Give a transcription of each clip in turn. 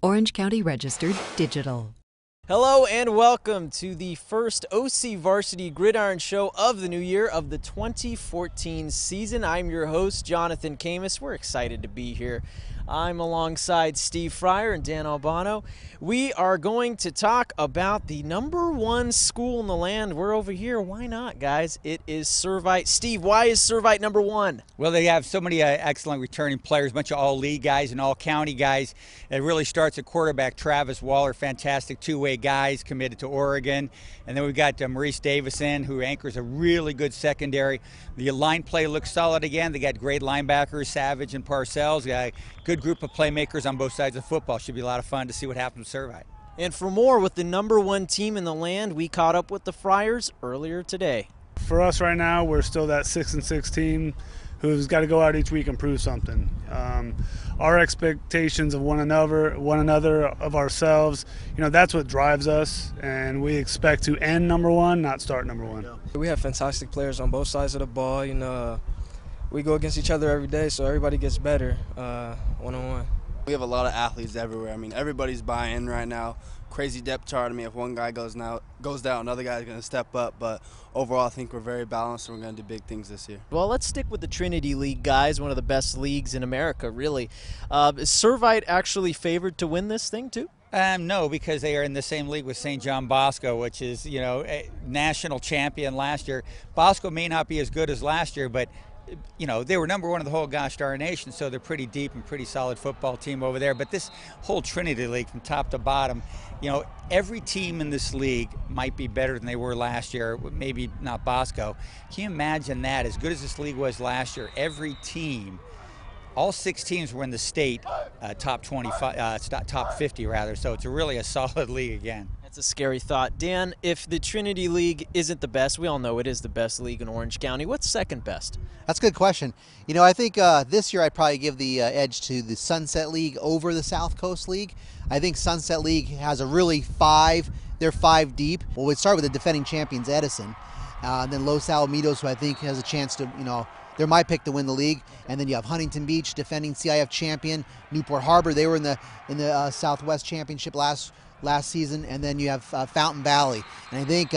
Orange County Registered Digital. Hello and welcome to the first OC Varsity Gridiron Show of the new year of the 2014 season. I'm your host, Jonathan Camus. We're excited to be here. I'm alongside Steve Fryer and Dan Albano. We are going to talk about the #1 school in the land. We're over here. Why not, guys? It is Servite. Steve, why is Servite #1? Well, they have so many excellent returning players, a bunch of all-league guys and all-county guys. It really starts at quarterback Travis Waller, fantastic two-way guys, committed to Oregon. And then we've got Maurice Davison, who anchors a really good secondary. The line play looks solid again. They got great linebackers, Savage and Parcells. Got a good group of playmakers on both sides of football. Should be a lot of fun to see what happens with Servite. And for more with the #1 team in the land, we caught up with the Friars earlier today. For us right now, we're still that 6-6 team who's got to go out each week and prove something. Our expectations of one another, of ourselves, that's what drives us, and we expect to end #1, not start #1. We have fantastic players on both sides of the ball. We go against each other every day, so everybody gets better one-on-one. We have a lot of athletes everywhere. I mean, everybody's buying right now. Crazy depth chart. I mean, if one guy goes down, another guy's going to step up. But overall, I think we're very balanced, and we're going to do big things this year. Well, let's stick with the Trinity League, guys. One of the best leagues in America, really. Is Servite actually favored to win this thing, too? No, because they are in the same league with St. John Bosco, which is, a national champion last year. Bosco may not be as good as last year, but they were #1 of the whole gosh darn nation, so they're pretty deep and pretty solid football team over there. But this whole Trinity League from top to bottom, every team in this league might be better than they were last year, maybe not Bosco. Can you imagine that? As good as this league was last year, every team, all 6 teams were in the state top 25, top 50 rather, so it's really a solid league again. That's a scary thought. Dan, if the Trinity League isn't the best, we all know it is the best league in Orange County, what's second best? That's a good question. I think this year I'd probably give the edge to the Sunset League over the South Coast League. I think Sunset League has a really they're 5 deep. Well, we'd start with the defending champions, Edison. Then Los Alamitos, who I think has a chance to, they're my pick to win the league. And then you have Huntington Beach, defending CIF champion. Newport Harbor, they were in the Southwest Championship last season. And then you have Fountain Valley. And I think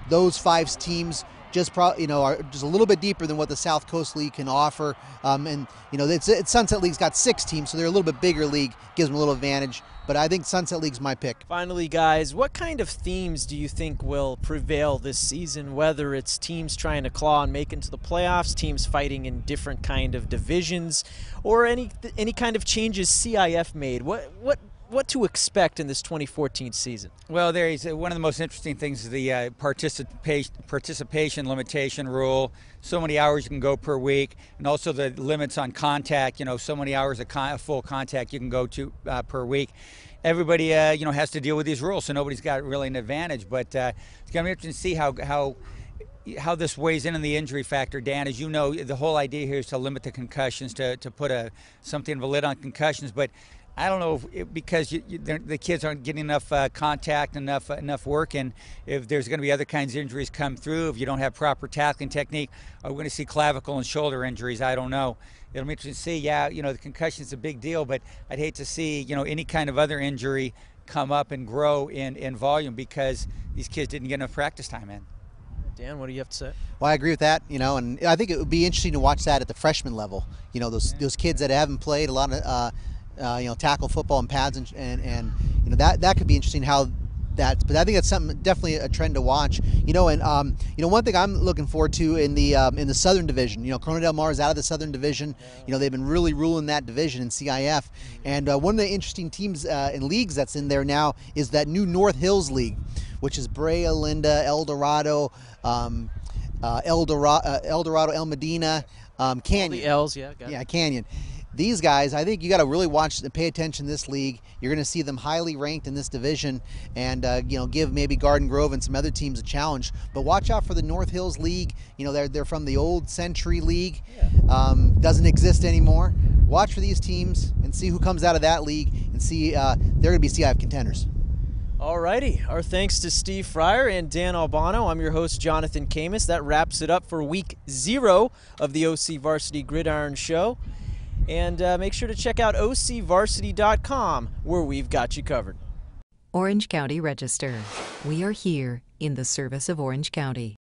those 5 teams are just a little bit deeper than what the South Coast League can offer. It's Sunset League's got 6 teams, so they're a little bit bigger league, gives them a little advantage. But I think Sunset League's my pick. Finally, guys, what kind of themes do you think will prevail this season, whether it's teams trying to claw and make into the playoffs, teams fighting in different kind of divisions, or any kind of changes CIF made? What to expect in this 2014 season? Well, there is one of the most interesting things is the participation limitation rule. So many hours you can go per week, and also the limits on contact. So many hours of full contact you can go to per week. Everybody, has to deal with these rules, so nobody's got really an advantage. But it's going to be interesting to see how this weighs in on the injury factor, Dan. As you know, the whole idea here is to limit the concussions, to put something of a lid on concussions, but I don't know because the kids aren't getting enough contact, enough work, and if there's going to be other kinds of injuries come through, if you don't have proper tackling technique, are we going to see clavicle and shoulder injuries? I don't know. It'll be interesting to see. Yeah, the concussion is a big deal, but I'd hate to see any kind of other injury come up and grow in volume because these kids didn't get enough practice time in. Dan, what do you have to say? Well, I agree with that, and I think it would be interesting to watch that at the freshman level. Those kids that haven't played a lot of tackle football and pads and that could be interesting how that. But I think that's definitely a trend to watch. One thing I'm looking forward to in the Southern Division. Corona Del Mar is out of the Southern Division. They've been really ruling that division in CIF. And one of the interesting teams in leagues that's in there now is that new North Hills League, which is Brea, Linda, El Dorado, El Medina, Canyon. All the L's, yeah. Canyon. These guys, I think you got to really watch and pay attention to this league. You're going to see them highly ranked in this division, and give maybe Garden Grove and some other teams a challenge. But watch out for the North Hills League. They're from the old Century League. Doesn't exist anymore. Watch for these teams and see who comes out of that league, and see they're going to be CIF contenders. Alrighty, our thanks to Steve Fryer and Dan Albano. I'm your host, Jonathan Camus. That wraps it up for week 0 of the OC Varsity Gridiron Show. And make sure to check out ocvarsity.com, where we've got you covered. Orange County Register. We are here in the service of Orange County.